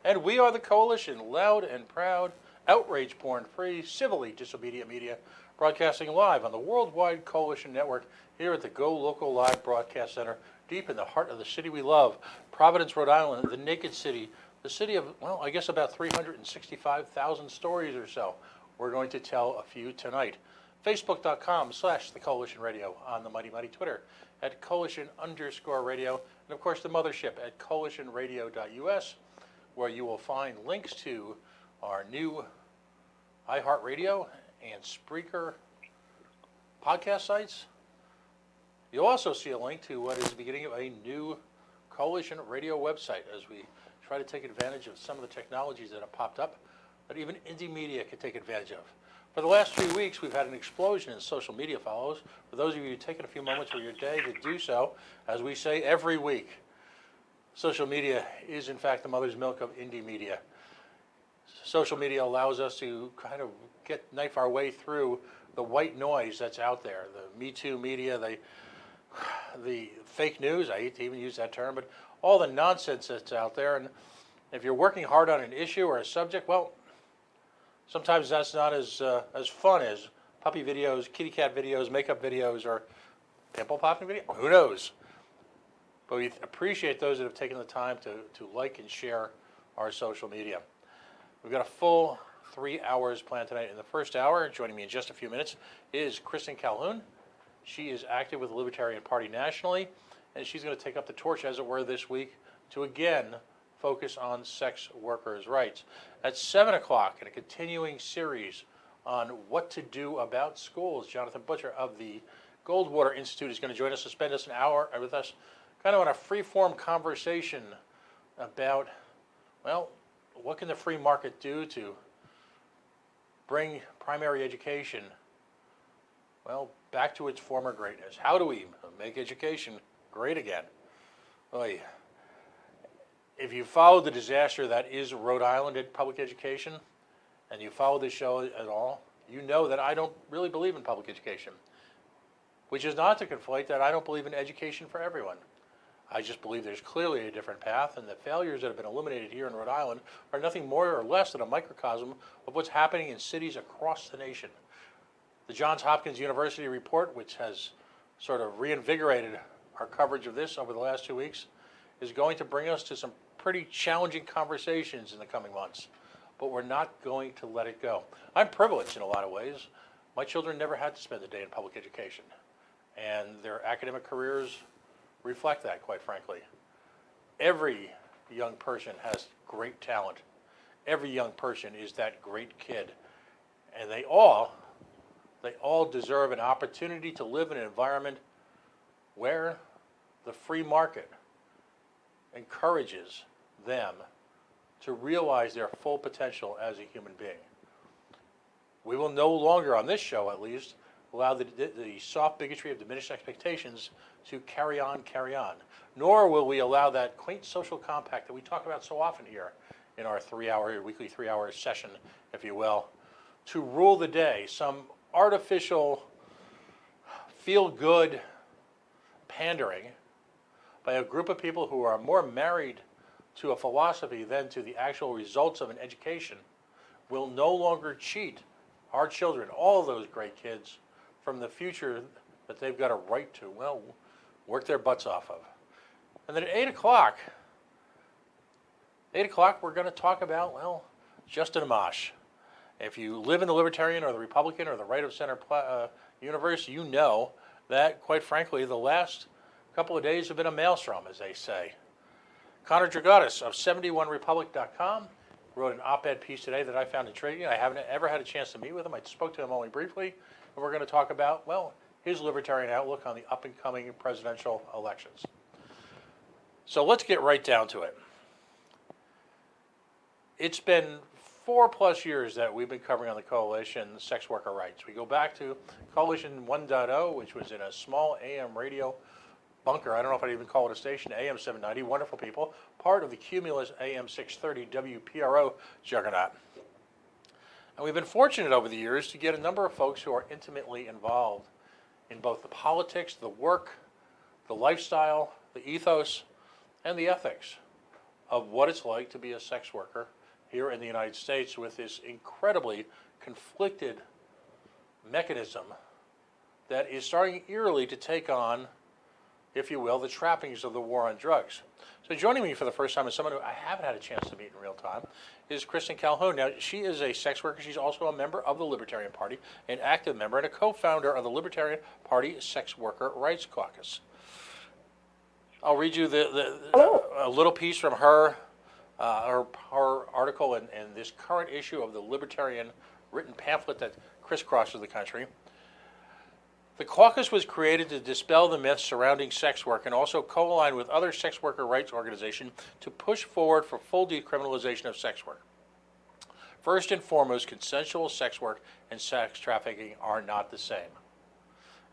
And we are the Coalition, loud and proud, outrage porn free, civilly disobedient media, broadcasting live on the Worldwide Coalition Network here at the Go Local Live Broadcast Center, deep in the heart of the city we love, Providence, Rhode Island, the Naked City, the city of, well, I guess about 365,000 stories or so. We're going to tell a few tonight. Facebook.com/The Coalition Radio, on the Mighty Twitter at Coalition_radio, and of course the mothership at coalitionradio.us, where you will find links to our new iHeartRadio and Spreaker podcast sites. You'll also see a link to what is the beginning of a new Coalition Radio website as we try to take advantage of some of the technologies that have popped up that even indie media can take advantage of. For the last 3 weeks, we've had an explosion in social media follows. For those of you taking a few moments of your day to do so, as we say every week, social media is in fact the mother's milk of indie media. Social media allows us to kind of knife our way through the white noise that's out there, the Me Too media, the fake news, I hate to even use that term, but all the nonsense that's out there. And if you're working hard on an issue or a subject, well, sometimes that's not as fun as puppy videos, kitty cat videos, makeup videos, or pimple popping videos. Who knows? But we appreciate those that have taken the time to like and share our social media. We've got a full 3 hours planned tonight. In the first hour, joining me in just a few minutes, is Kristen Calhoun. She is active with the Libertarian Party nationally, and she's going to take up the torch, as it were, this week to again focus on sex workers' rights. At 7 o'clock, in a continuing series on what to do about schools, Jonathan Butcher of the Goldwater Institute is going to join us to spend an hour with us, kind of on a free-form conversation about, well, what can the free market do to bring primary education, well, back to its former greatness? How do we make education great again? Oy. If you follow the disaster that is Rhode Island in public education, and you follow this show at all, you know that I don't really believe in public education, which is not to conflate that I don't believe in education for everyone. I just believe there's clearly a different path, and the failures that have been illuminated here in Rhode Island are nothing more or less than a microcosm of what's happening in cities across the nation. The Johns Hopkins University report, which has sort of reinvigorated our coverage of this over the last 2 weeks, is going to bring us to some pretty challenging conversations in the coming months, but we're not going to let it go. I'm privileged in a lot of ways. My children never had to spend a day in public education, and their academic careers reflect that, quite frankly. Every young person has great talent. Every young person is that great kid, and they all deserve an opportunity to live in an environment where the free market encourages them to realize their full potential as a human being. We will no longer, on this show at least, allow the soft bigotry of diminished expectations to carry on, nor will we allow that quaint social compact that we talk about so often here in our weekly 3 hour session, if you will, to rule the day. Some artificial feel-good pandering by a group of people who are more married to a philosophy than to the actual results of an education will no longer cheat our children, all those great kids, from the future that they've got a right to, well, work their butts off of. And then at 8 o'clock, we're going to talk about, well, Justin Amash. If you live in the Libertarian or the Republican or the right of center universe, you know that, quite frankly, the last couple of days have been a maelstrom, as they say. Connor Dragotis of 71republic.com wrote an op-ed piece today that I found intriguing. I haven't ever had a chance to meet with him. I spoke to him only briefly, and we're going to talk about, well, his libertarian outlook on the up-and-coming presidential elections. So let's get right down to it. It's been 4+ years that we've been covering on the Coalition sex worker rights. We go back to Coalition 1.0, which was in a small AM radio bunker. I don't know if I'd even call it a station, AM 790, wonderful people, part of the Cumulus AM 630 WPRO juggernaut. And we've been fortunate over the years to get a number of folks who are intimately involved in both the politics, the work, the lifestyle, the ethos, and the ethics of what it's like to be a sex worker here in the United States with this incredibly conflicted mechanism that is starting eerily to take on, if you will, the trappings of the war on drugs. So joining me for the first time is someone who I haven't had a chance to meet in real time, is Kristen Calhoun. Now, she is a sex worker. She's also a member of the Libertarian Party, an active member, and a co-founder of the Libertarian Party Sex Worker Rights Caucus. I'll read you a little piece from her article in this current issue of the Libertarian written pamphlet that crisscrosses the country. The caucus was created to dispel the myths surrounding sex work and also co-align with other sex worker rights organizations to push forward for full decriminalization of sex work. First and foremost, consensual sex work and sex trafficking are not the same.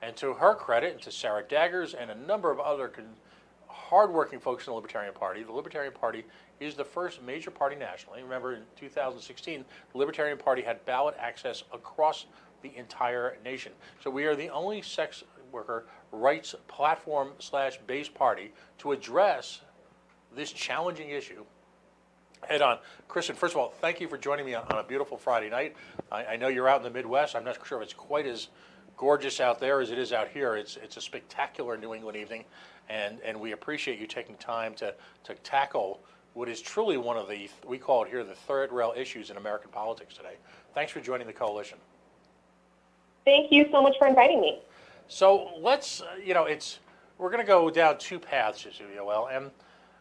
And to her credit, and to Sarah Daggers and a number of other hardworking folks in the Libertarian Party is the first major party nationally. Remember, in 2016, the Libertarian Party had ballot access across the entire nation. So we are the only sex worker rights platform / base party to address this challenging issue head on. Kristen, first of all, thank you for joining me on a beautiful Friday night. I know you're out in the Midwest. I'm not sure if it's quite as gorgeous out there as it is out here. It's a spectacular New England evening, and we appreciate you taking time to tackle what is truly one of the, we call it here, the third rail issues in American politics today. Thanks for joining the coalition. Thank you so much for inviting me. So let's, we're going to go down two paths, as you know, and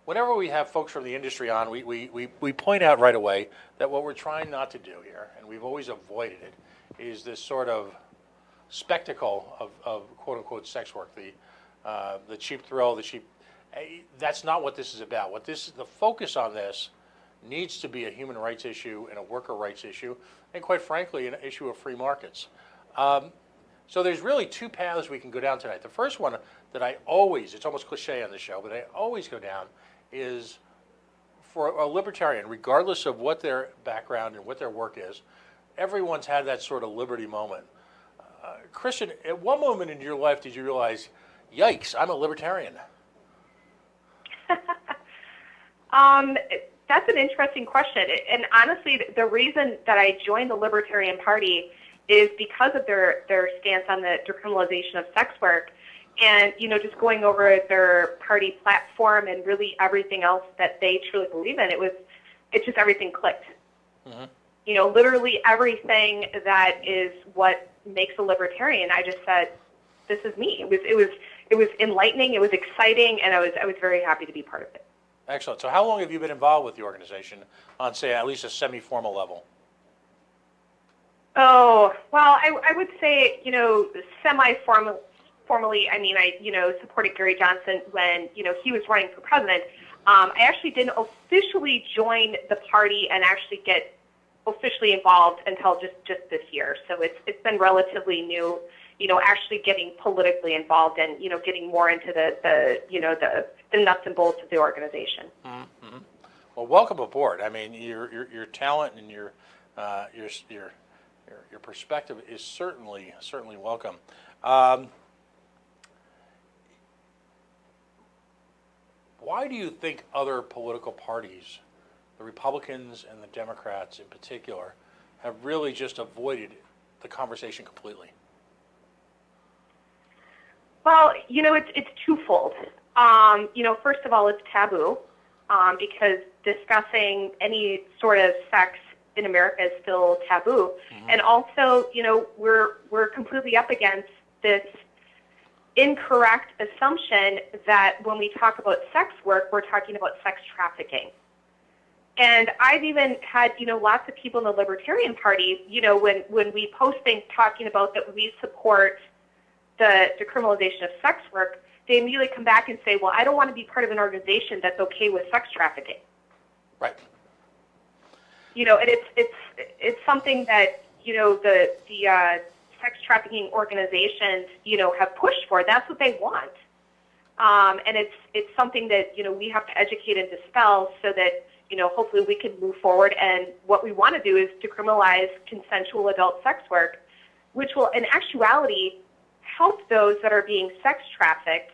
whenever we have folks from the industry on, we point out right away that what we're trying not to do here, and we've always avoided it, is this sort of spectacle of quote-unquote sex work, the cheap thrill, that's not what this is about. The focus on this needs to be a human rights issue and a worker rights issue, and quite frankly, an issue of free markets. So there's really two paths we can go down tonight. The first one that it's almost cliche on the show, but I always go down is for a libertarian, regardless of what their background and what their work is, everyone's had that sort of liberty moment. Kristen, at what moment in your life did you realize, yikes, I'm a libertarian? That's an interesting question. And honestly, the reason that I joined the Libertarian Party is because of their stance on the decriminalization of sex work, and just going over their party platform and really everything else that they truly believe in. It just everything clicked. Mm-hmm. Literally everything that is what makes a libertarian. I just said, this is me. It was enlightening. It was exciting, and I was very happy to be part of it. Excellent. So how long have you been involved with the organization on, say, at least a semi-formal level? Oh, well, I would say, semi-formally, I supported Gary Johnson when, he was running for president. I actually didn't officially join the party and actually get officially involved until just this year. So it's been relatively new, actually getting politically involved and, getting more into the nuts and bolts of the organization. Mm-hmm. Well, welcome aboard. I mean, your talent and your perspective is certainly welcome. Why do you think other political parties, the Republicans and the Democrats in particular, have really just avoided the conversation completely? Well, it's twofold. First of all, it's taboo because discussing any sort of sex in America is still taboo. Mm-hmm. And also, we're completely up against this incorrect assumption that when we talk about sex work, we're talking about sex trafficking. And I've even had, lots of people in the Libertarian Party, when we post things talking about that we support the decriminalization of sex work, they immediately come back and say, well, I don't want to be part of an organization that's okay with sex trafficking. Right. And it's something that, the sex trafficking organizations, have pushed for. That's what they want. And it's something that, we have to educate and dispel so that, hopefully we can move forward. And what we want to do is decriminalize consensual adult sex work, which will, in actuality, help those that are being sex trafficked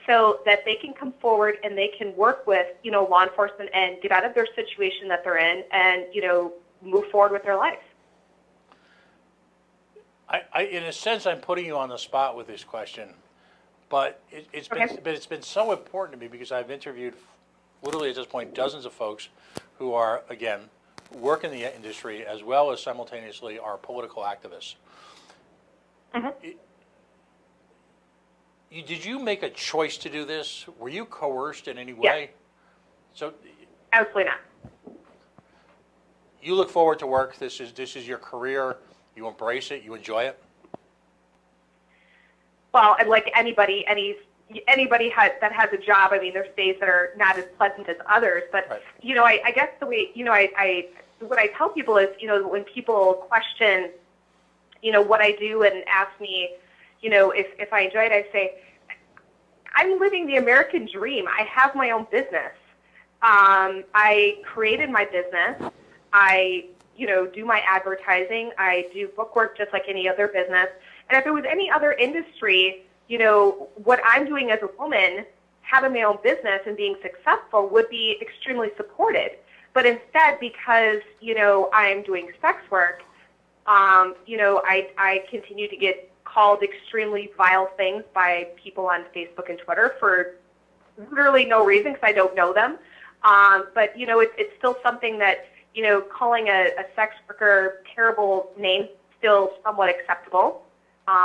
so that they can come forward and they can work with, law enforcement and get out of their situation that they're in and, move forward with their life. In a sense, I'm putting you on the spot with this question, but it's been so important to me because I've interviewed, literally at this point, dozens of folks who are, again, work in the industry as well as simultaneously are political activists. Did you make a choice to do this? Were you coerced in any way? Yes. So Absolutely not. you look forward to work. This is your career. You embrace it. You enjoy it. Well, and like anybody that has a job, I mean, there's days that are not as pleasant as others. But right. I guess the way what I tell people is, when people question, what I do and ask me, if I enjoy it, I say, I'm living the American dream. I have my own business. I created my business. I, do my advertising. I do book work just like any other business. And if it was any other industry, what I'm doing as a woman, having my own business and being successful would be extremely supported. But instead, because, I'm doing sex work, I continue to get called extremely vile things by people on Facebook and Twitter for literally no reason because I don't know them. But, it's still something that, calling a sex worker terrible name still somewhat acceptable,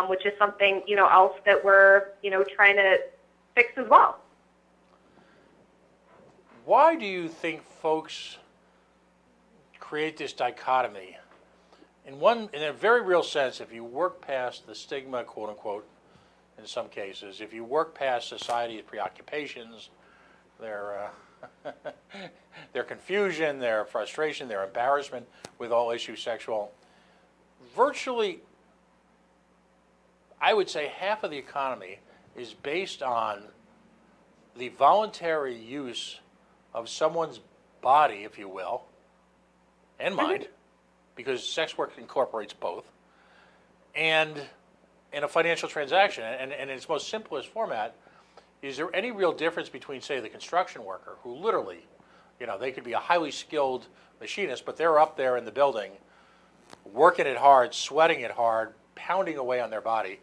which is something, else that we're, trying to fix as well. Why do you think folks create this dichotomy? In a very real sense, if you work past the stigma, quote unquote, in some cases, if you work past society's preoccupations, their their confusion, their frustration, their embarrassment with all issues sexual, virtually, I would say half of the economy is based on the voluntary use of someone's body, if you will, and mind, because sex work incorporates both, and in a financial transaction. And in its most simplest format, is there any real difference between, say, the construction worker, who literally, they could be a highly skilled machinist, but they're up there in the building, working it hard, sweating it hard, pounding away on their body,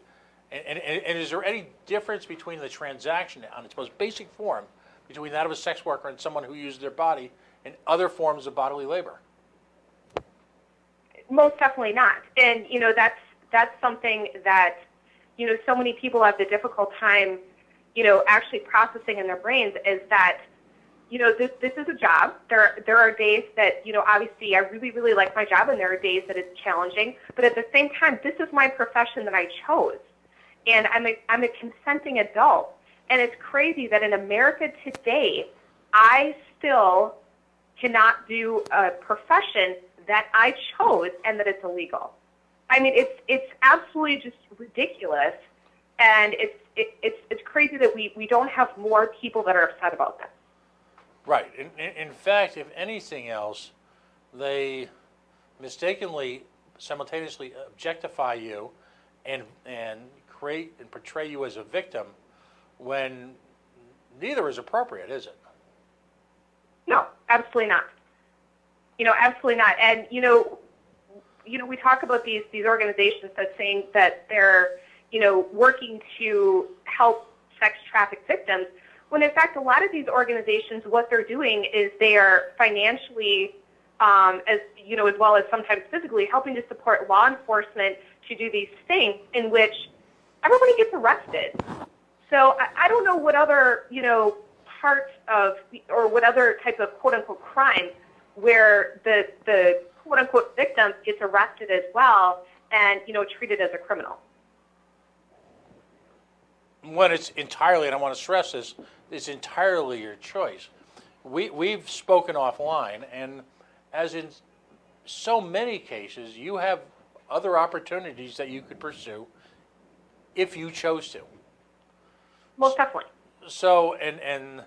and is there any difference between the transaction on its most basic form between that of a sex worker and someone who uses their body in other forms of bodily labor? Most definitely not. And, that's something that, so many people have the difficult time, actually processing in their brains is that, this is a job. There are days that, obviously I really, really like my job and there are days that it's challenging. But at the same time, this is my profession that I chose. And I'm a consenting adult. And it's crazy that in America today, I still cannot do a profession that I chose and that it's illegal. I mean, it's absolutely just ridiculous, and it's crazy that we don't have more people that are upset about this. Right. In fact, if anything else, they mistakenly, simultaneously objectify you and create and portray you as a victim when neither is appropriate, is it? No, absolutely not. Absolutely not. And, we talk about these organizations that saying that they're, working to help sex traffic victims, when in fact a lot of these organizations, what they're doing is they are financially, as well as sometimes physically, helping to support law enforcement to do these things in which everybody gets arrested. So I don't know what other, parts of, or what other type of quote-unquote crime where the quote-unquote victim gets arrested as well and, treated as a criminal. When it's entirely, and I want to stress this, it's entirely your choice. We've spoken offline, and as in so many cases, you have other opportunities that you could pursue if you chose to. Most definitely. So, and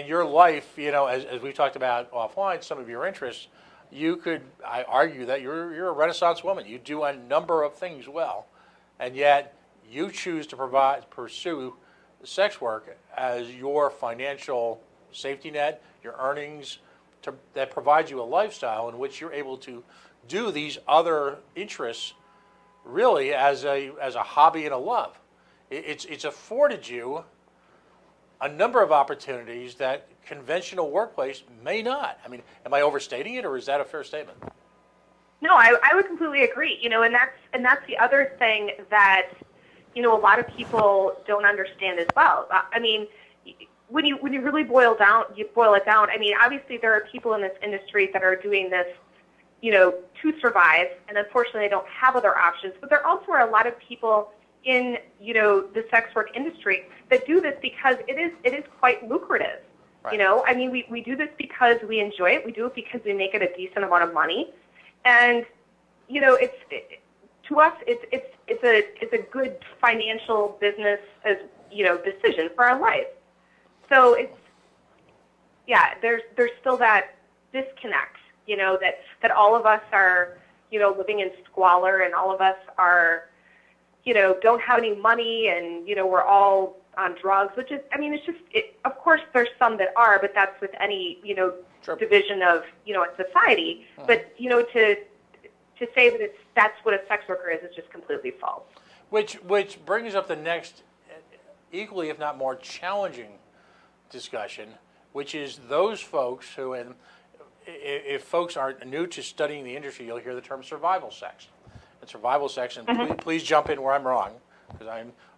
your life, as we talked about offline, some of your interests, I argue that you're a Renaissance woman. You do a number of things well, and yet you choose to pursue sex work as your financial safety net, your earnings, that provides you a lifestyle in which you're able to do these other interests really as a hobby and a love. It's afforded you a number of opportunities that conventional workplace may not. I mean, am I overstating it, or is that a fair statement? No, I would completely agree. And that's the other thing that a lot of people don't understand as well. I mean, when you really boil it down. I mean, obviously there are people in this industry that are doing this, to survive, and unfortunately they don't have other options. But there also are a lot of people in the sex work industry that do this because it is quite lucrative. Right. I mean, we do this because we enjoy it. We do it because we make it a decent amount of money, and to us it's a good financial business as decision for our life. So there's still that disconnect, that all of us are living in squalor, and all of us are don't have any money, and we're all on drugs, which is, I mean, it's just, of course there's some that are, but that's with any Sure. division of a society. But to say that that's what a sex worker is just completely false. Which brings up the next, equally if not more challenging discussion, which is those folks who, and if folks aren't new to studying the industry, you'll hear the term survival sex. And survival sex, and please jump in where I'm wrong, because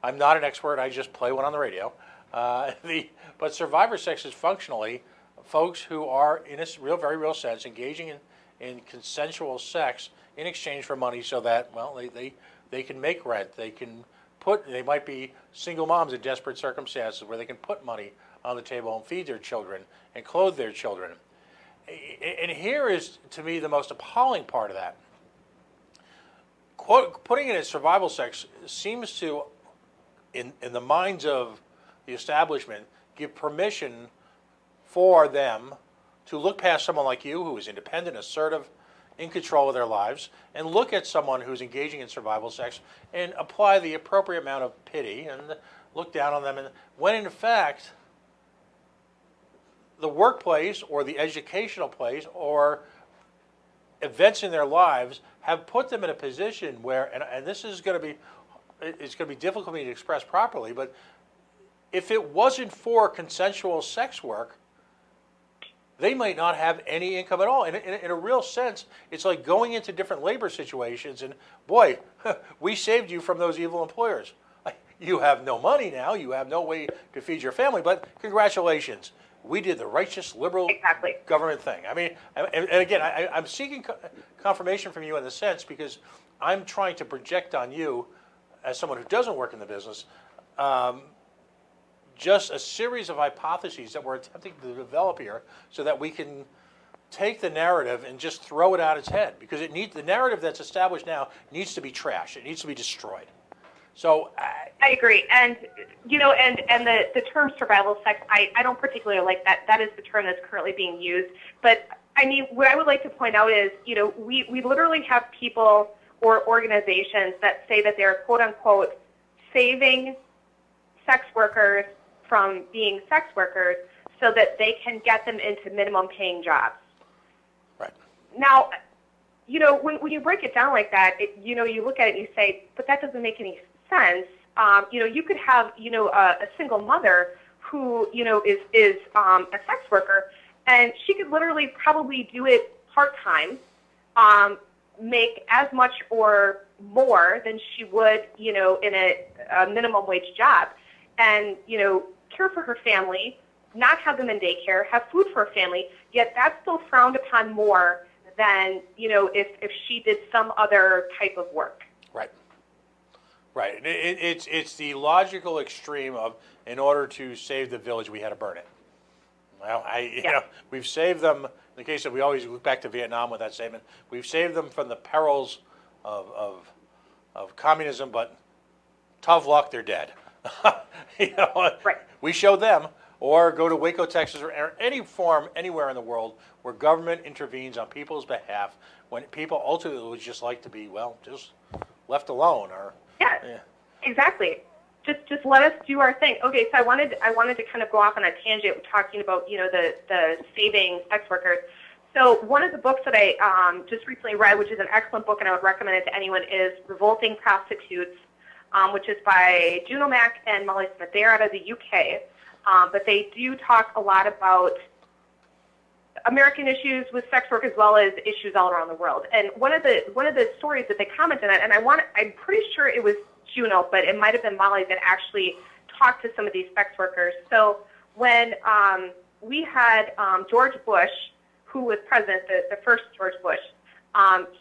I'm not an expert. I just play one on the radio. But survivor sex is functionally folks who are, in a very real sense, engaging in consensual sex in exchange for money, so that they can make rent. They might be single moms in desperate circumstances where they can put money on the table and feed their children and clothe their children. And here is, to me, the most appalling part of that. Putting it as survival sex seems to, in the minds of the establishment, give permission for them to look past someone like you, who is independent, assertive, in control of their lives, and look at someone who's engaging in survival sex and apply the appropriate amount of pity and look down on them, and when in fact the workplace or the educational place or events in their lives have put them in a position where, and this is going to be, it's going to be difficult for me to express properly, but if it wasn't for consensual sex work, they might not have any income at all. In a real sense, it's like going into different labor situations, and boy, we saved you from those evil employers. You have no money now, you have no way to feed your family, but congratulations. We did the righteous, liberal government thing. I mean, and again, I'm seeking confirmation from you in the sense because I'm trying to project on you, as someone who doesn't work in the business, just a series of hypotheses that we're attempting to develop here so that we can take the narrative and just throw it out its head, because the narrative that's established now needs to be trashed. It needs to be destroyed. So I agree, and and the term survival sex, I don't particularly like that. That is the term that's currently being used. But I mean, what I would like to point out is, we literally have people or organizations that say that they're quote unquote saving sex workers from being sex workers so that they can get them into minimum paying jobs. Right. Now, when you break it down like that, you look at it and you say, but that doesn't make any sense. You could have, a single mother who, is a sex worker, and she could literally probably do it part-time, make as much or more than she would, in a minimum wage job, and, care for her family, not have them in daycare, have food for her family, yet that's still frowned upon more than, if she did some other type of work. Right. Right. It's the logical extreme of, in order to save the village, we had to burn it. Well, we've saved them, in the case of, we always look back to Vietnam with that statement, we've saved them from the perils of communism, but tough luck, they're dead. Right. We showed them, or go to Waco, Texas, or any form anywhere in the world where government intervenes on people's behalf when people ultimately would just like to be, just left alone. Or Yeah. Exactly. just let us do our thing. Okay, so I wanted to kind of go off on a tangent talking about, the saving sex workers. So one of the books that I just recently read, which is an excellent book and I would recommend it to anyone, is Revolting Prostitutes, which is by June O'Mac and Molly Smith. They are out of the UK, but they do talk a lot about American issues with sex work as well as issues all around the world. And one of the stories that they commented on, and I'm pretty sure it was Juno, but it might have been Molly that actually talked to some of these sex workers. So when we had George Bush, who was president, the first George Bush,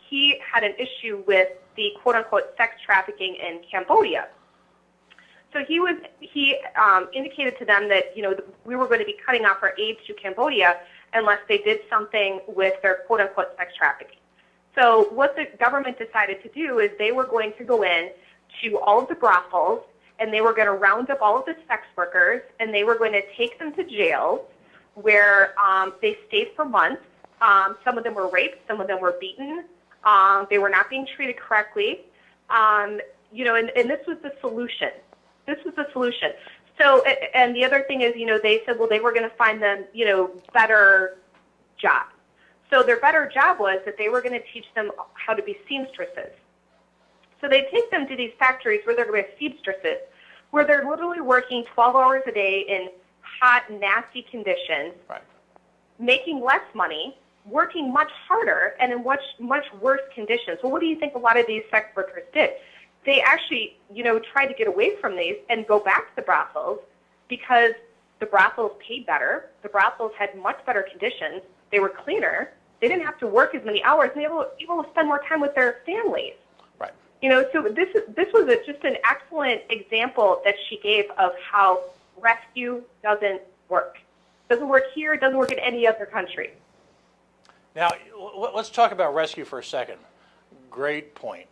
he had an issue with the quote-unquote sex trafficking in Cambodia. So he indicated to them that we were going to be cutting off our aid to Cambodia unless they did something with their quote-unquote sex trafficking. So what the government decided to do is they were going to go in to all of the brothels, and they were going to round up all of the sex workers, and they were going to take them to jails where they stayed for months. Some of them were raped, some of them were beaten. They were not being treated correctly. And this was the solution. This was the solution. So, and the other thing is, they said, well, they were going to find them, better jobs. So their better job was that they were going to teach them how to be seamstresses. So they take them to these factories where they're going to be seamstresses, where they're literally working 12 hours a day in hot, nasty conditions, Right. making less money, working much harder, and in much worse conditions. Well, what do you think a lot of these sex workers did? They actually, tried to get away from these and go back to the brothels because the brothels paid better. The brothels had much better conditions. They were cleaner. They didn't have to work as many hours, and they were able to spend more time with their families. Right. So this was just an excellent example that she gave of how rescue doesn't work. It doesn't work here. It doesn't work in any other country. Now, let's talk about rescue for a second. Great point.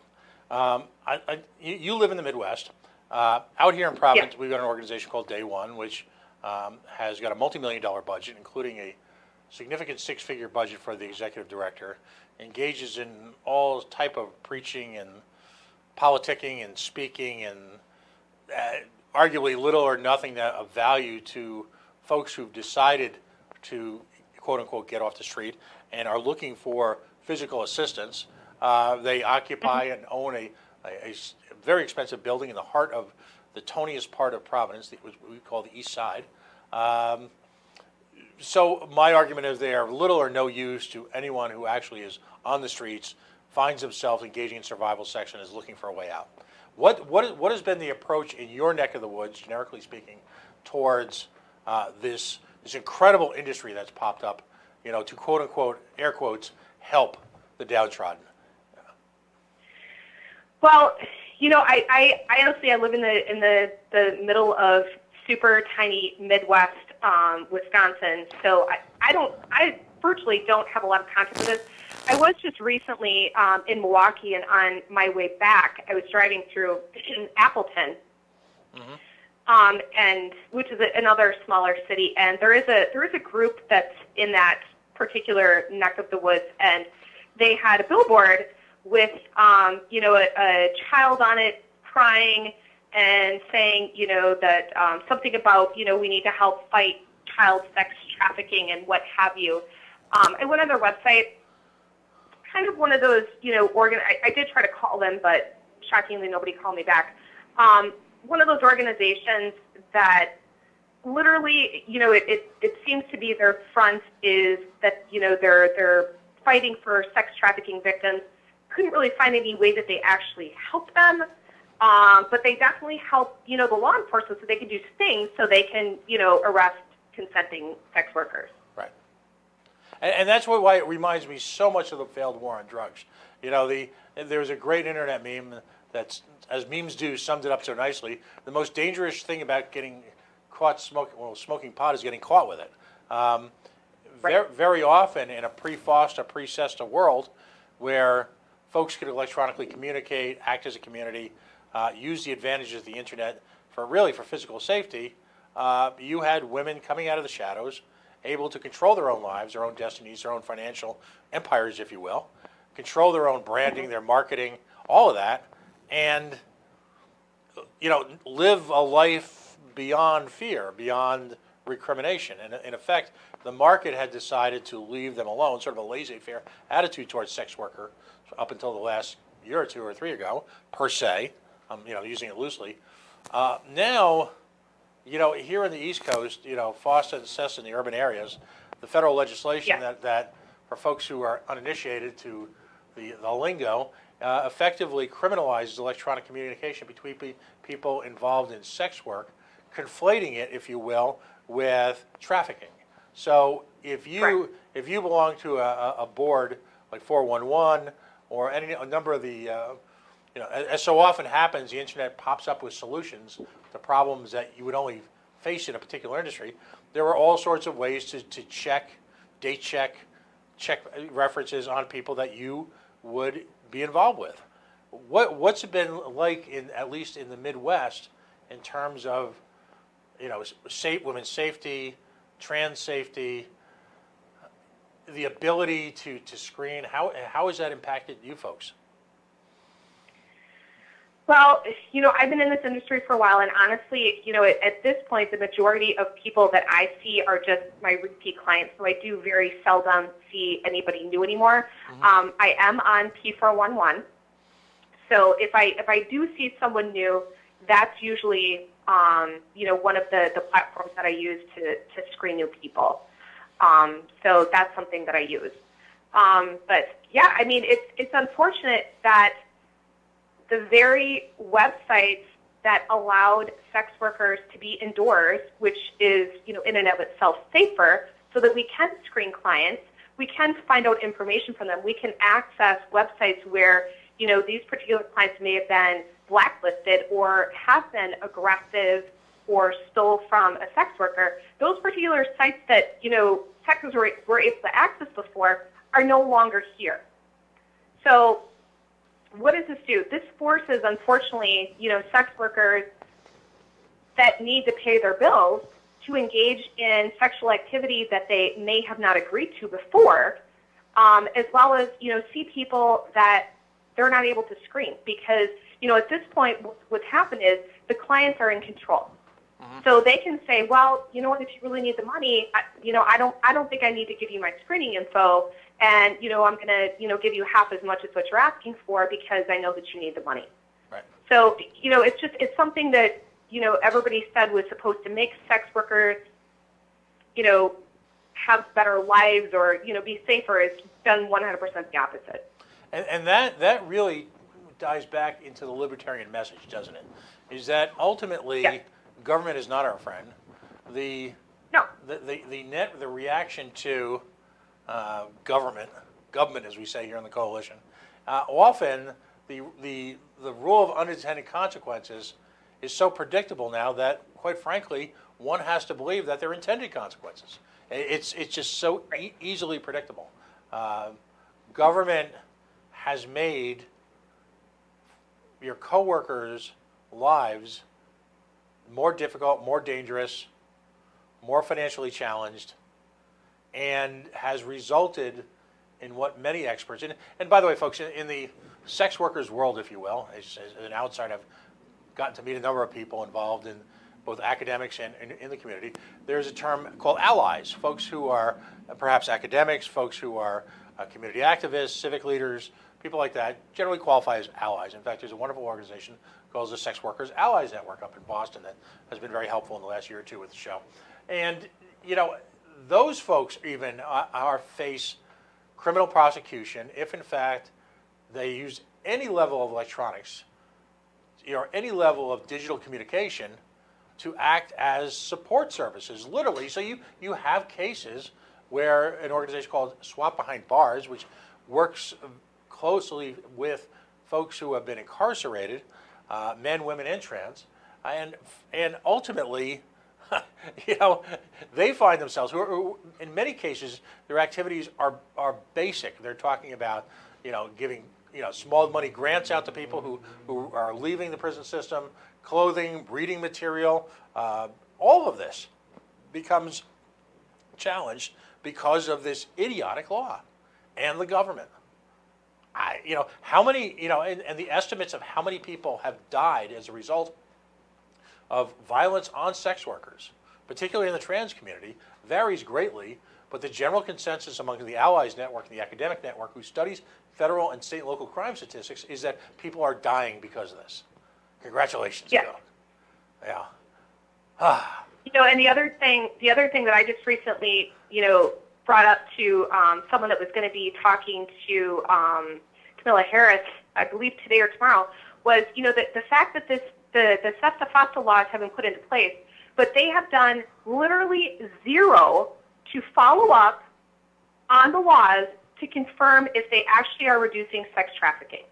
You live in the Midwest. Out here in Providence, Yeah. we've got an organization called Day One, which has got a multi-million-dollar budget, including a significant six-figure budget for the executive director, engages in all type of preaching and politicking and speaking and arguably little or nothing of value to folks who've decided to, quote-unquote, get off the street and are looking for physical assistance. They occupy and own a very expensive building in the heart of the toniest part of Providence, which we call the East Side. So my argument is they are little or no use to anyone who actually is on the streets, finds themselves engaging in survival sex, and is looking for a way out. What has been the approach in your neck of the woods, generically speaking, towards this incredible industry that's popped up, to quote unquote, air quotes, help the downtrodden? Well, I honestly I live in the middle of super tiny Midwest Wisconsin, so I virtually don't have a lot of contact with this. I was just recently in Milwaukee, and on my way back, I was driving through Appleton, and which is another smaller city, and there is a group that's in that particular neck of the woods, and they had a billboard with a child on it crying and saying that something about we need to help fight child sex trafficking and what have you. I went on their website, kind of one of those I did try to call them, but shockingly nobody called me back. One of those organizations that literally it seems to be their front is that they're fighting for sex trafficking victims. Couldn't really find any way that they actually help them, but they definitely help the law enforcement so they can do things so they can arrest consenting sex workers. Right, and that's why it reminds me so much of the failed war on drugs. There's a great internet meme that's, as memes do, summed it up so nicely. The most dangerous thing about getting caught smoking pot is getting caught with it. Right. Very often in a pre-FOSTA, pre-SESTA world, where folks could electronically communicate, act as a community, use the advantages of the internet for physical safety, you had women coming out of the shadows, able to control their own lives, their own destinies, their own financial empires, if you will, control their own branding, their marketing, all of that. And live a life beyond fear, beyond recrimination. And in effect, the market had decided to leave them alone, sort of a laissez-faire attitude towards sex worker up until the last year or two or three ago, per se. Using it loosely. Now, here in the East Coast, FOSTA and CESA in the urban areas, the federal legislation Yeah. that for folks who are uninitiated to the lingo, effectively criminalizes electronic communication between people involved in sex work, conflating it, if you will, with trafficking. So if you belong to a board like 411 or a number of the as so often happens, the internet pops up with solutions to problems that you would only face in a particular industry. There are all sorts of ways to date check references on people that you would be involved with. What's it been like at least in the Midwest in terms of women's safety, trans safety, the ability to screen? How has that impacted you folks? Well, I've been in this industry for a while, and honestly, at this point, the majority of people that I see are just my repeat clients, so I do very seldom see anybody new anymore. Mm-hmm. I am on P411, so if I do see someone new, that's usually, one of the platforms that I use to screen new people. So that's something that I use. But yeah, I mean, it's unfortunate that the very websites that allowed sex workers to be indoors, which is, in and of itself safer, so that we can screen clients, we can find out information from them, we can access websites where, these particular clients may have been blacklisted or have been aggressive or stole from a sex worker. Those particular sites that, sex workers were able to access before are no longer here. So what does this do? This forces, unfortunately, sex workers that need to pay their bills to engage in sexual activity that they may have not agreed to before, as well as, see people that they're not able to screen because, at this point, what's happened is the clients are in control. Mm-hmm. So they can say, well, you know what, if you really need the money, I don't think I need to give you my screening info. And, I'm going to, give you half as much as what you're asking for because I know that you need the money. Right. So, it's something that, everybody said was supposed to make sex workers, have better lives or, be safer. It's done 100% the opposite. And that really dives back into the libertarian message, doesn't it? Is that ultimately government is not our friend. The reaction to government, as we say here in the coalition, often the rule of unintended consequences is so predictable now that, quite frankly, one has to believe that they're intended consequences. It's just so easily predictable. Government has made your coworkers' lives more difficult, more dangerous, more financially challenged, and has resulted in what many experts, and by the way, folks, in the sex workers world, if you will, as an outsider, I've gotten to meet a number of people involved in both academics and in the community. There's a term called allies, folks who are perhaps academics, folks who are community activists, civic leaders, people like that, generally qualify as allies. In fact, there's a wonderful organization called the Sex Workers Allies Network up in Boston that has been very helpful in the last year or two with the show. And, those folks even face criminal prosecution if, in fact, they use any level of electronics, any level of digital communication to act as support services, literally. So you have cases where an organization called Swap Behind Bars, which works closely with folks who have been incarcerated, men, women, and trans, and ultimately, they find themselves, who in many cases, their activities are basic. They're talking about, giving, small money grants out to people who are leaving the prison system, clothing, reading material. All of this becomes challenged because of this idiotic law and the government. How many, and the estimates of how many people have died as a result of violence on sex workers, particularly in the trans community, varies greatly, but the general consensus among the Allies Network and the academic network who studies federal and state and local crime statistics is that people are dying because of this. Congratulations, Yeah. Bill. Yeah. And the other thing that I just recently, brought up to someone that was going to be talking to Camilla Harris, I believe today or tomorrow, was, the fact that the SESTA FOSTA laws have been put into place, but they have done literally zero to follow up on the laws to confirm if they actually are reducing sex trafficking.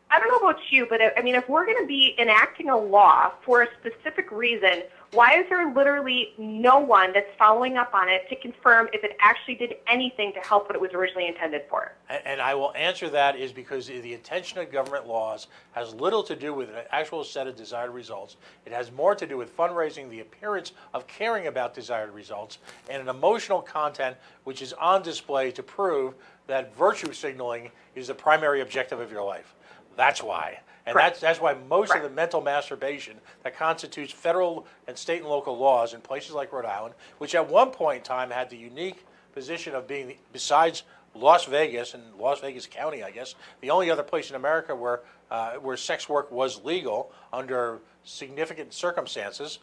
I don't know about you, but if we're going to be enacting a law for a specific reason, why is there literally no one that's following up on it to confirm if it actually did anything to help what it was originally intended for? And I will answer that is because the intention of government laws has little to do with an actual set of desired results. It has more to do with fundraising, the appearance of caring about desired results, and an emotional content which is on display to prove that virtue signaling is the primary objective of your life. That's why. And that's why most of the mental masturbation that constitutes federal and state and local laws in places like Rhode Island, which at one point in time had the unique position of being, besides Las Vegas and Las Vegas County, I guess, the only other place in America where sex work was legal under significant circumstances,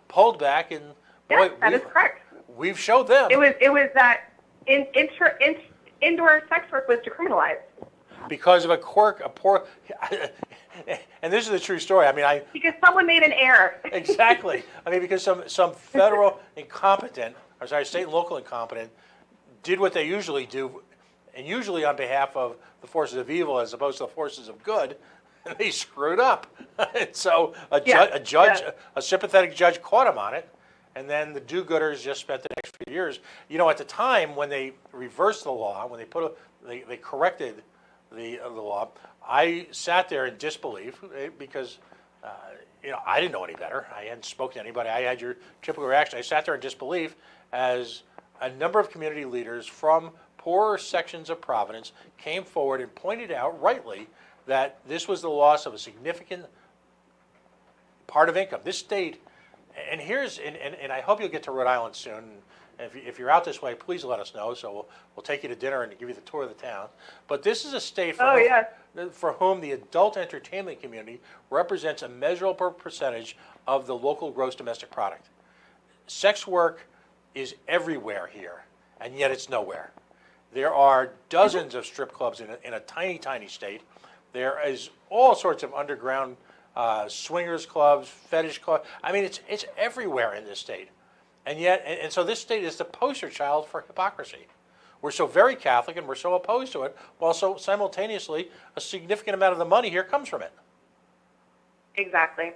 pulled back, and boy, that is correct. We've showed them. It was that indoor sex work was decriminalized. Because of a poor, and this is the true story. Because someone made an error. Exactly. Because some federal state and local incompetent did what they usually do, and usually on behalf of the forces of evil as opposed to the forces of good, and they screwed up. And so a sympathetic judge caught them on it, and then the do-gooders just spent the next few years. At the time when they reversed the law, when they corrected the law, I sat there in disbelief because I didn't know any better. I hadn't spoken to anybody. I had your typical reaction. I sat there in disbelief as a number of community leaders from poorer sections of Providence came forward and pointed out rightly that this was the loss of a significant part of income. This state, and I hope you'll get to Rhode Island soon. If you're out this way, please let us know. So we'll take you to dinner and give you the tour of the town. But this is a state for whom the adult entertainment community represents a measurable percentage of the local gross domestic product. Sex work is everywhere here, and yet it's nowhere. There are dozens of strip clubs in a tiny, tiny state. There is all sorts of underground swingers clubs, fetish clubs. It's everywhere in this state. And yet, and so this state is the poster child for hypocrisy. We're so very Catholic and we're so opposed to it, while so simultaneously a significant amount of the money here comes from it. Exactly.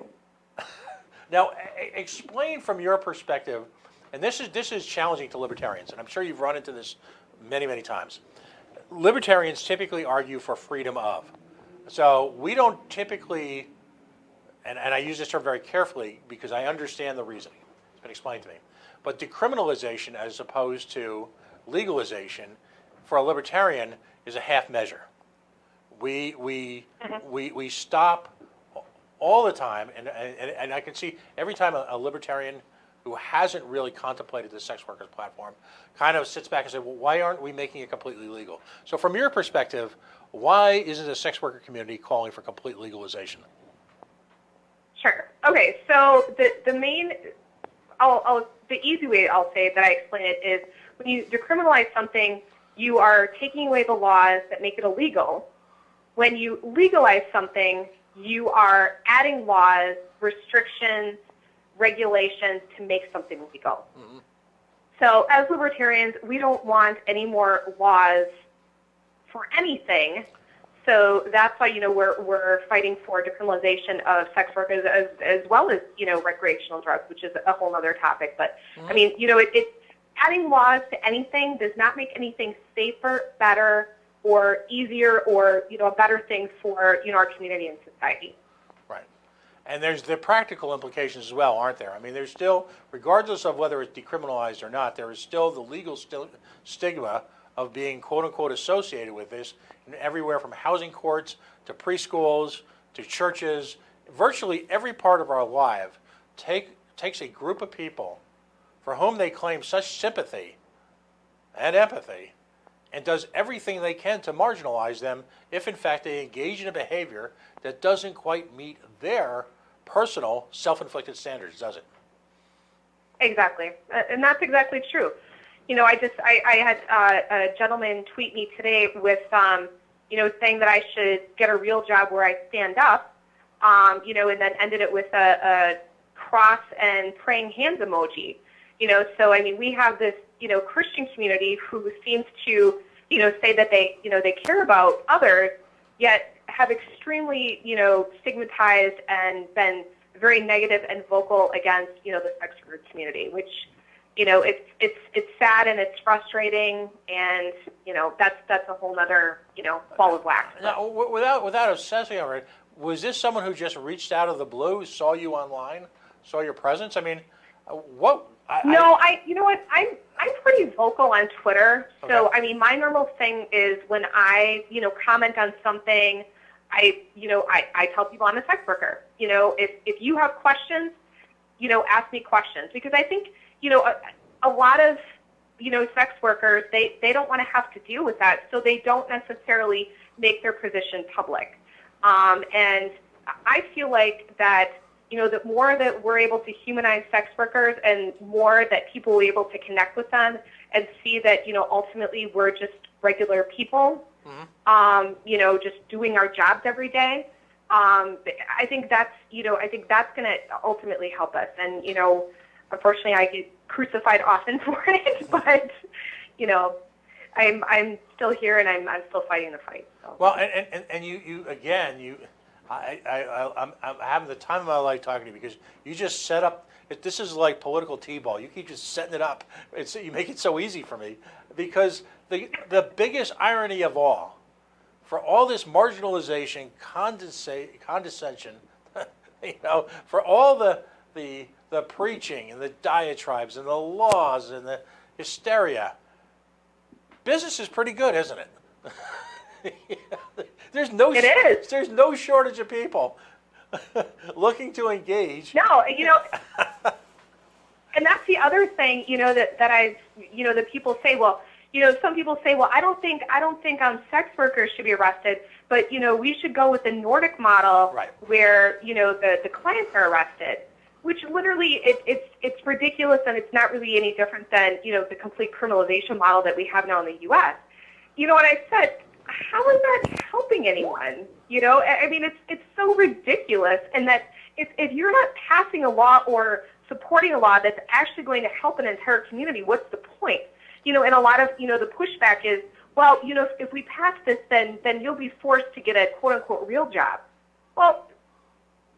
Now, explain from your perspective, and this is challenging to libertarians, and I'm sure you've run into this many, many times. Libertarians typically argue for freedom of. So we don't typically, and I use this term very carefully because I understand the reasoning. It's been explained to me. But decriminalization as opposed to legalization for a libertarian is a half measure. We stop all the time, and I can see every time a libertarian who hasn't really contemplated the sex workers platform kind of sits back and says, well, why aren't we making it completely legal? So from your perspective, why isn't the sex worker community calling for complete legalization? Sure. Okay, so the main, the easy way I'll say that I explain it is when you decriminalize something, you are taking away the laws that make it illegal. When you legalize something, you are adding laws, restrictions, regulations to make something legal. Mm-hmm. So as libertarians, we don't want any more laws for anything. So that's why, we're fighting for decriminalization of sex work as well as, recreational drugs, which is a whole other topic. But, mm-hmm. Adding laws to anything does not make anything safer, better, or easier, or, a better thing for, our community and society. Right. And there's the practical implications as well, aren't there? There's still, regardless of whether it's decriminalized or not, there is still the legal stigma of being quote-unquote associated with this, everywhere from housing courts to preschools to churches virtually every part of our life takes a group of people for whom they claim such sympathy and empathy, and does everything they can to marginalize them if in fact they engage in a behavior that doesn't quite meet their personal self-inflicted standards, does it? Exactly, and that's exactly true. I had a gentleman tweet me today with, saying that I should get a real job where I stand up, and then ended it with a cross and praying hands emoji. So I mean, we have this, Christian community who seems to, say that they care about others, yet have extremely, stigmatized and been very negative and vocal against, the sex worker community, which, it's sad and it's frustrating, and that's a whole nother ball of wax. Now, without obsessing over it, was this someone who just reached out of the blue, saw you online, saw your presence? I mean, what? You know what? I'm pretty vocal on Twitter. Okay. So I mean, my normal thing is when I comment on something, I tell people I'm a sex worker. If you have questions, ask me questions, because I think a lot of sex workers, they don't want to have to deal with that, so they don't necessarily make their position public. And I feel like that the more that we're able to humanize sex workers and more that people are able to connect with them and see that, ultimately we're just regular people, just doing our jobs every day. I think that's going to ultimately help us. And, unfortunately I get crucified often for it, but, I'm still here and I'm still fighting the fight. So. Well, and you again, I'm having the time of my life talking to you because you just set up. This is like political t-ball. You keep just setting it up. You make it so easy for me because the biggest irony of all, for all this marginalization, condescension, for all the preaching and the diatribes and the laws and the hysteria, business is pretty good, isn't it? There's no shortage of people looking to engage. No, and that's the other thing, that I've, that people say, well, some people say, well, I don't think sex workers should be arrested, but we should go with the Nordic model, right, where the clients are arrested, which literally it's ridiculous, and it's not really any different than the complete criminalization model that we have now in the U.S. And I said, how is that helping anyone? I mean, it's so ridiculous, and that if you're not passing a law or supporting a law that's actually going to help an entire community, what's the point? And a lot of the pushback is, well, if we pass this, then you'll be forced to get a quote unquote real job. Well,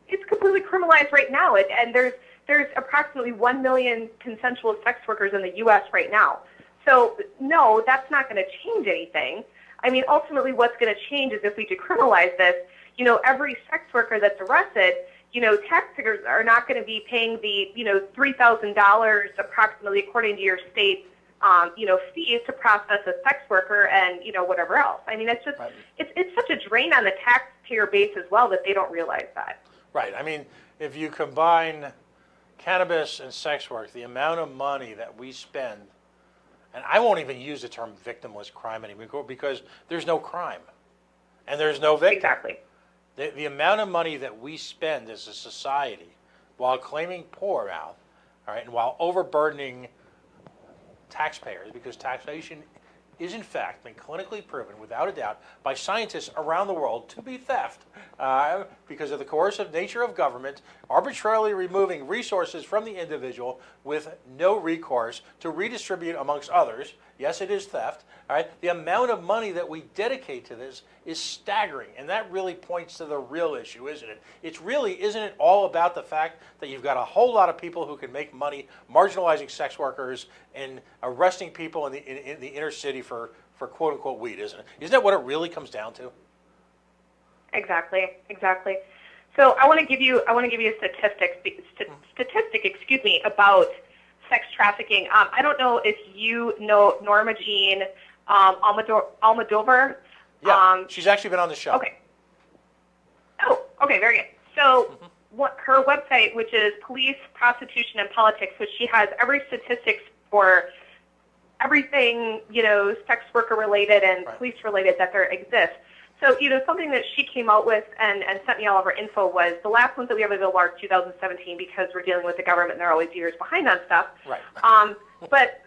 it's completely criminalized right now, and there's approximately 1 million consensual sex workers in the U.S. right now. So no, that's not going to change anything. I mean, ultimately, what's going to change is if we decriminalize this. Every sex worker that's arrested, taxpayers are not going to be paying the $3,000 approximately, according to your state, fees to process a sex worker and whatever else. I mean, it's just right. It's such a drain on the taxpayer base as well that they don't realize that. Right. I mean, if you combine cannabis and sex work, the amount of money that we spend, and I won't even use the term victimless crime anymore because there's no crime and there's no victim. Exactly. The amount of money that we spend as a society while claiming poor out, all right, and while overburdening taxpayers, because taxation is in fact been clinically proven without a doubt by scientists around the world to be theft because of the coercive nature of government, arbitrarily removing resources from the individual with no recourse to redistribute amongst others. Yes, it is theft. All right, the amount of money that we dedicate to this is staggering, and that really points to the real issue, isn't it? Isn't it all about the fact that you've got a whole lot of people who can make money marginalizing sex workers and arresting people in the inner city for quote unquote weed, isn't it? Isn't that what it really comes down to? Exactly. So I want to give you a statistic, about sex trafficking. I don't know if you know Norma Jean Almodovar. Yeah, she's actually been on the show. Okay. Oh, okay, very good. So her website, which is Police, Prostitution, and Politics, which she has every statistics for everything, sex worker related and police related that there exists. So, something that she came out with and sent me all of her info was the last ones that we ever did are 2017 because we're dealing with the government and they're always years behind on stuff. Right. But,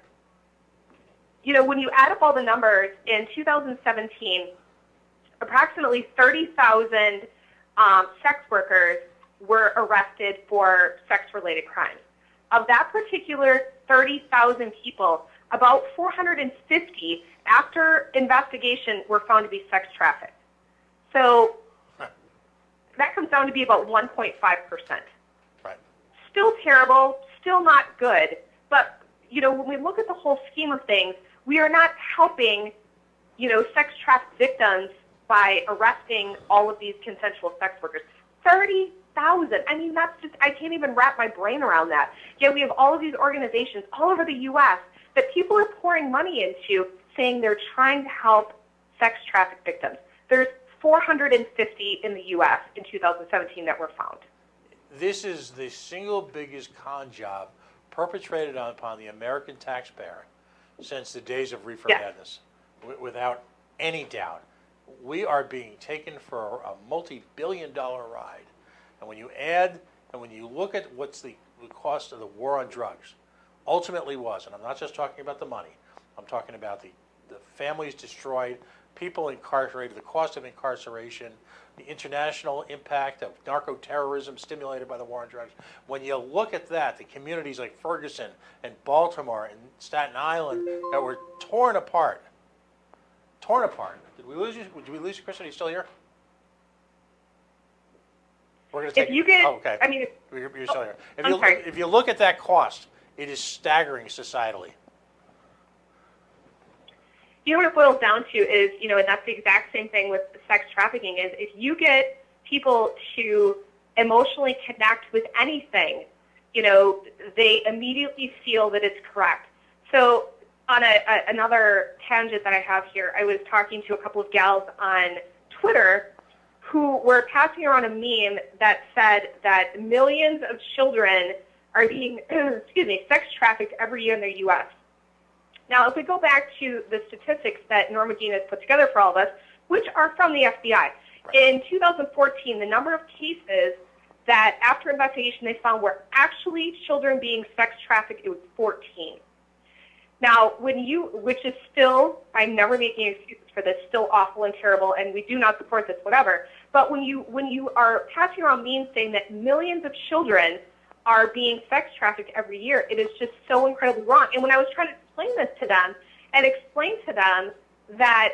when you add up all the numbers, in 2017, approximately 30,000 sex workers were arrested for sex-related crimes. Of that particular 30,000 people, about 450, after investigation, were found to be sex trafficked. So that comes down to be about 1.5%. Right. Still terrible, still not good. But, when we look at the whole scheme of things, we are not helping, sex trafficked victims by arresting all of these consensual sex workers. 30,000. I mean, that's just, I can't even wrap my brain around that. Yet we have all of these organizations all over the U.S. that people are pouring money into saying they're trying to help sex trafficked victims. There's 450 in the U.S. in 2017 that were found. This is the single biggest con job perpetrated upon the American taxpayer since the days of reefer madness, without any doubt. We are being taken for a multi-billion-dollar ride. And when you look at what's the cost of the war on drugs, ultimately was, and I'm not just talking about the money, I'm talking about the families destroyed, people incarcerated, the cost of incarceration, the international impact of narco-terrorism stimulated by the war on drugs. When you look at that, the communities like Ferguson and Baltimore and Staten Island that were torn apart. Did we lose you? Did we lose you, Kristen? Are you still here? We're going to take. If you get, oh, okay. I mean, You're still here. sorry. If you look at that cost, it is staggering societally. What it boils down to is, and that's the exact same thing with sex trafficking, is if you get people to emotionally connect with anything, they immediately feel that it's correct. So on another tangent that I have here, I was talking to a couple of gals on Twitter who were passing around a meme that said that millions of children are being, sex trafficked every year in the U.S. Now, if we go back to the statistics that Norma Jean has put together for all of us, which are from the FBI, Right. in 2014, the number of cases that after investigation they found were actually children being sex trafficked, it was 14. Now, which is still, I'm never making excuses for this, still awful and terrible, and we do not support this, whatever. But when you are passing around memes saying that millions of children are being sex trafficked every year, it is just so incredibly wrong. And when I was trying to explain this to them and explain to them that,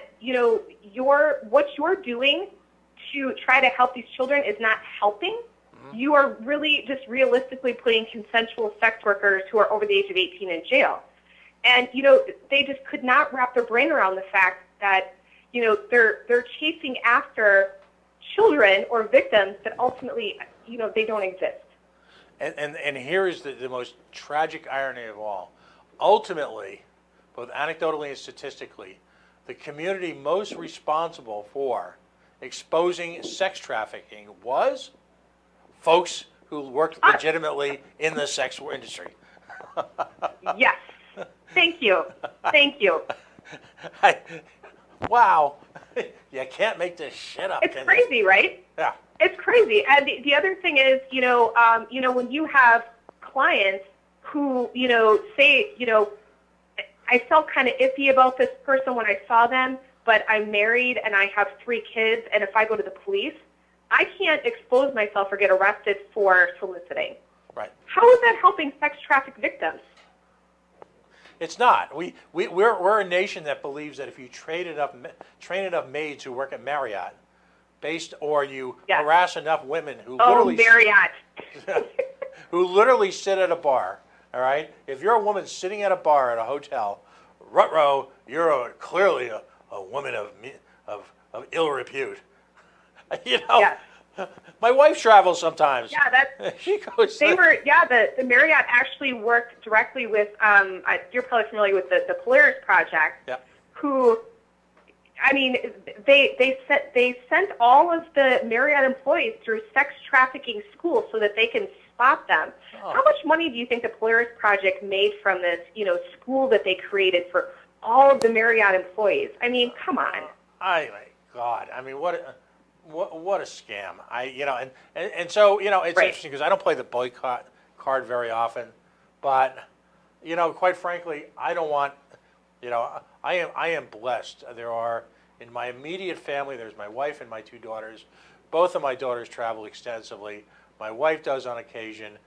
what you're doing to try to help these children is not helping, you are really just realistically putting consensual sex workers who are over the age of 18 in jail. And, they just could not wrap their brain around the fact that, they're chasing after children or victims that ultimately, they don't exist. And here is the most tragic irony of all. Ultimately, both anecdotally and statistically, the community most responsible for exposing sex trafficking was folks who worked legitimately in the sex industry. Yes. Thank you. Wow. You can't make this shit up. It's crazy, right? Yeah. It's crazy. And the other thing is, when you have clients who, say, I felt kind of iffy about this person when I saw them, but I'm married and I have 3 kids, and if I go to the police, I can't expose myself or get arrested for soliciting. Right. How is that helping sex trafficked victims? It's not. We're a nation that believes that if you train enough maids who work at Marriott, or you harass enough women who Marriott. who literally sit at a bar. All right. If you're a woman sitting at a bar at a hotel, ruh-roh, you're clearly a woman of ill repute. Yes. My wife travels sometimes. Yeah, she goes. The Marriott actually worked directly with. You're probably familiar with the Polaris Project. Yeah. Who, I mean, they sent all of the Marriott employees through sex trafficking schools so that they can spot them. Oh. How much money do you think the Polaris Project made from this, school that they created for all of the Marriott employees? I mean, come on. My God, I mean, what a scam. And so, it's Right. interesting because I don't play the boycott card very often, but, quite frankly, I don't want, I am blessed. There are, in my immediate family, there's my wife and my two daughters. Both of my daughters travel extensively. My wife does on occasion.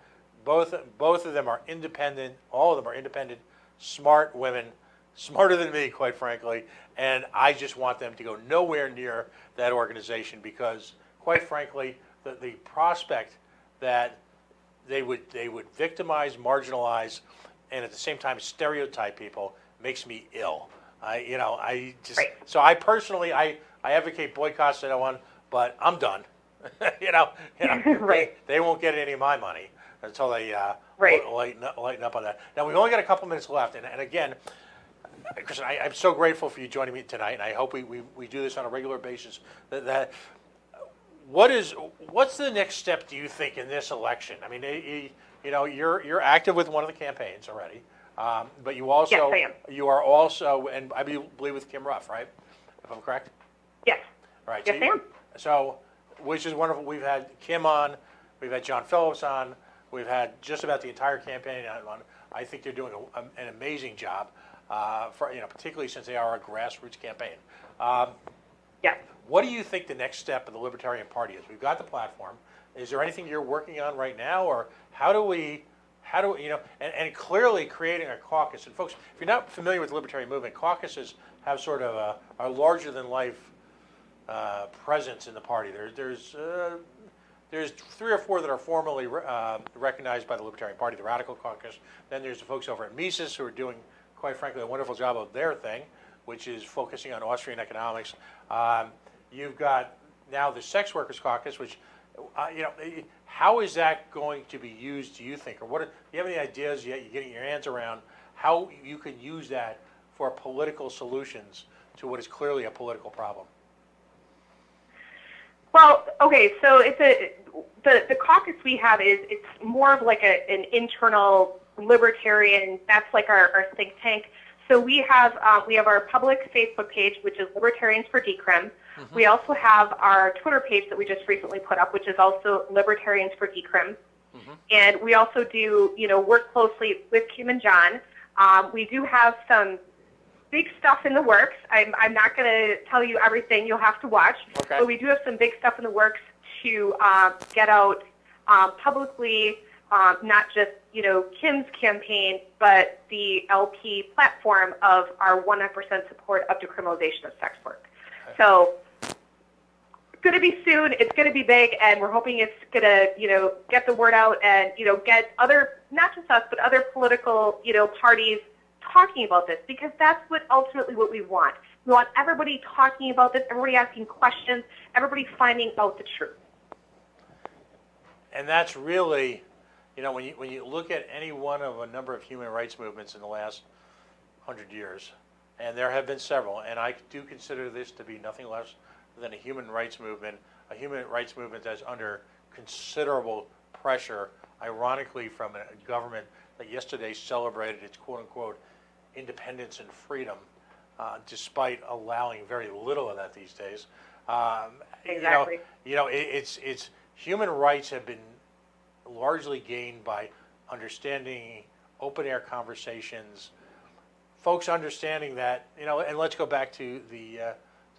Both of them are independent. All of them are independent, smart women, smarter than me, quite frankly. And I just want them to go nowhere near that organization because, quite frankly, the prospect that they would victimize, marginalize, and at the same time stereotype people makes me ill. I just Right. so I personally I advocate boycotts and so on, but I'm done. Right. They won't get any of my money until they Right. lighten up on that. Now we've only got a couple minutes left, and again, Kristen, I'm so grateful for you joining me tonight, and I hope we do this on a regular basis. What's the next step, do you think, in this election? I mean, you're active with one of the campaigns already, but you also Yes, I am. you are also, and I believe with Kim Ruff, right? If I'm correct. Yes. All right. Yes, I am. So, which is wonderful. We've had Kim on, we've had John Phillips on, we've had just about the entire campaign on. I think they're doing an amazing job, particularly since they are a grassroots campaign. Yes. What do you think the next step of the Libertarian Party is? We've got the platform. Is there anything you're working on right now, or how do we, and clearly creating a caucus. And folks, if you're not familiar with the Libertarian movement, caucuses have sort of a larger than life presence in the party. There's 3 or 4 that are formally recognized by the Libertarian Party, the Radical Caucus. Then there's the folks over at Mises who are doing, quite frankly, a wonderful job of their thing, which is focusing on Austrian economics. You've got now the Sex Workers Caucus, which, how is that going to be used, do you think? Or do you have any ideas yet you're getting your hands around how you can use that for political solutions to what is clearly a political problem? Well, okay, so the caucus we have it's more of like an internal libertarian. That's like our think tank. So we have our public Facebook page, which is Libertarians for Decrim. Mm-hmm. We also have our Twitter page that we just recently put up, which is also Libertarians for Decrim. Mm-hmm. And we also do work closely with Kim and John. We do have some big stuff in the works. I'm not going to tell you everything. You'll have to watch. Okay. But we do have some big stuff in the works to get out publicly, not just Kim's campaign, but the LP platform of our 100% support of decriminalization of sex work. Okay. So it's going to be soon. It's going to be big, and we're hoping it's going to get the word out and get other, not just us, but other political parties talking about this, because that's ultimately what we want. We want everybody talking about this, everybody asking questions, everybody finding out the truth. And that's really, when you look at any one of a number of human rights movements in the last 100 years, and there have been several, and I do consider this to be nothing less than a human rights movement that's under considerable pressure, ironically, from a government that yesterday celebrated its quote-unquote independence and freedom, despite allowing very little of that these days. Exactly. It's human rights have been largely gained by understanding open air conversations, folks understanding that, and let's go back to the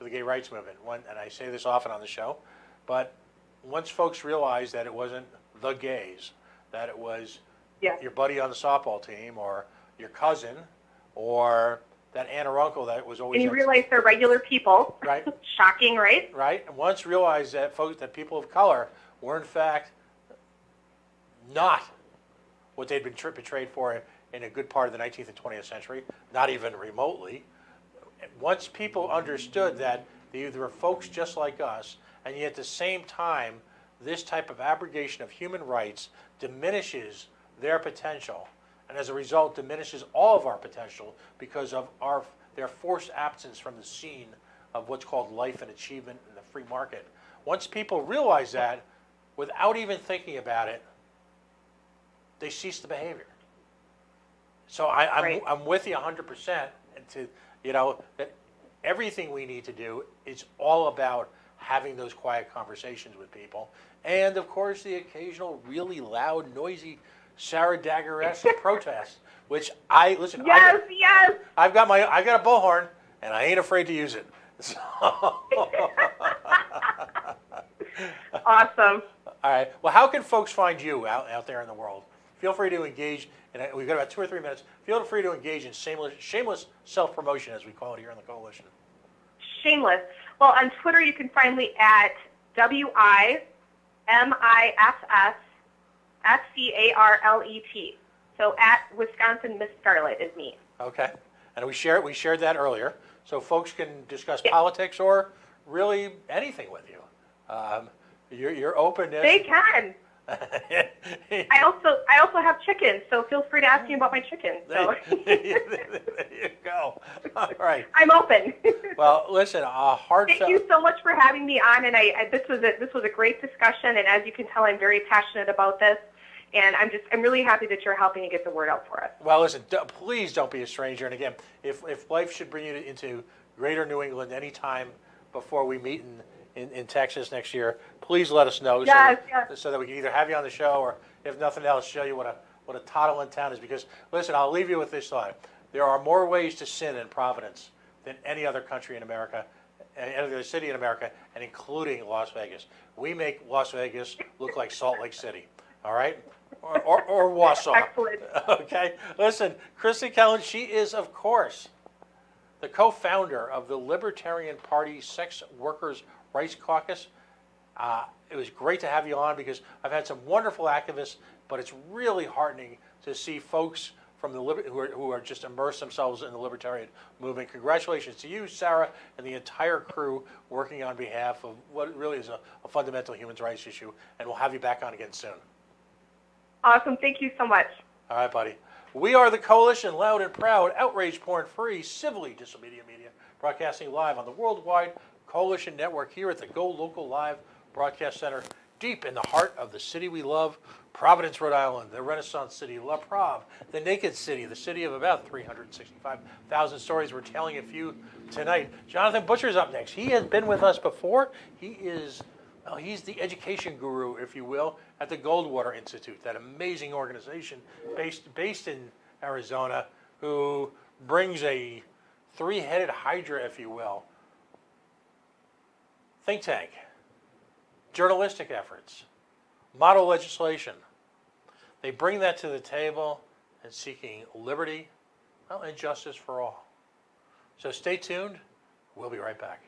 gay rights movement. And I say this often on the show, but once folks realized that it wasn't the gays, that it was your buddy on the softball team or your cousin or that aunt or uncle that was always. And you realize they're regular people. Right. Shocking, right? Right. And once realized that people of color were in fact not what they'd been portrayed for in a good part of the 19th and 20th century, not even remotely. Once people understood that they were folks just like us, and yet at the same time, this type of abrogation of human rights diminishes their potential, and as a result diminishes all of our potential because of their forced absence from the scene of what's called life and achievement in the free market. Once people realize that, without even thinking about it, they cease the behavior. So Right. I'm with you 100%. And that everything we need to do is all about having those quiet conversations with people, and of course the occasional really loud, noisy Sarah Dagger-esque protest. Which I listen. Yes, yes. I got a bullhorn, and I ain't afraid to use it. So, Awesome. all right. Well, how can folks find you out there in the world? Feel free to engage, and we've got about 2 or 3 minutes. Feel free to engage in shameless self-promotion, as we call it here in the coalition. Shameless. Well, on Twitter, you can find me at WIMISSSCARLET. So at Wisconsin Miss Scarlet is me. Okay. And we shared that earlier, so folks can discuss politics or really anything with you. Your openness. They can. I also have chickens, so feel free to ask me about my chickens. So. There you go. All right. I'm open. Well, listen, heartfelt. Thank you so much for having me on, and this was a great discussion, and as you can tell, I'm very passionate about this, and I'm really happy that you're helping to get the word out for us. Well, listen, please don't be a stranger. And again, if life should bring you into Greater New England anytime before we meet in Texas next year, please let us know. Yes, so that we can either have you on the show or, if nothing else, show you what a toddling town is. Because listen, I'll leave you with this thought: there are more ways to sin in Providence than any other country in America, any other city in America, and including Las Vegas. We make Las Vegas look like Salt Lake City. All right. Or Wausau. Excellent. Okay. Listen, Kristen Kellen, she is, of course, the co-founder of the Libertarian Party Sex Workers' Rights Caucus. It was great to have you on because I've had some wonderful activists, but it's really heartening to see folks from who are just immersed themselves in the libertarian movement. Congratulations to you, Sarah, and the entire crew working on behalf of what really is a fundamental human rights issue. And we'll have you back on again soon. Awesome. Thank you so much. All right, buddy. We are the Coalition, loud and proud, outrage porn-free, civilly disobedient media, broadcasting live on the worldwide Coalition Network here at the Go Local Live Broadcast Center, deep in the heart of the city we love, Providence, Rhode Island, the Renaissance City, La Prove, the Naked City, the city of about 365,000 stories. We're telling a few tonight. Jonathan Butcher's up next. He has been with us before. He's the education guru, if you will, at the Goldwater Institute, that amazing organization based in Arizona, who brings a three-headed hydra, if you will, think tank, journalistic efforts, model legislation. They bring that to the table and seeking liberty and justice for all. So stay tuned. We'll be right back.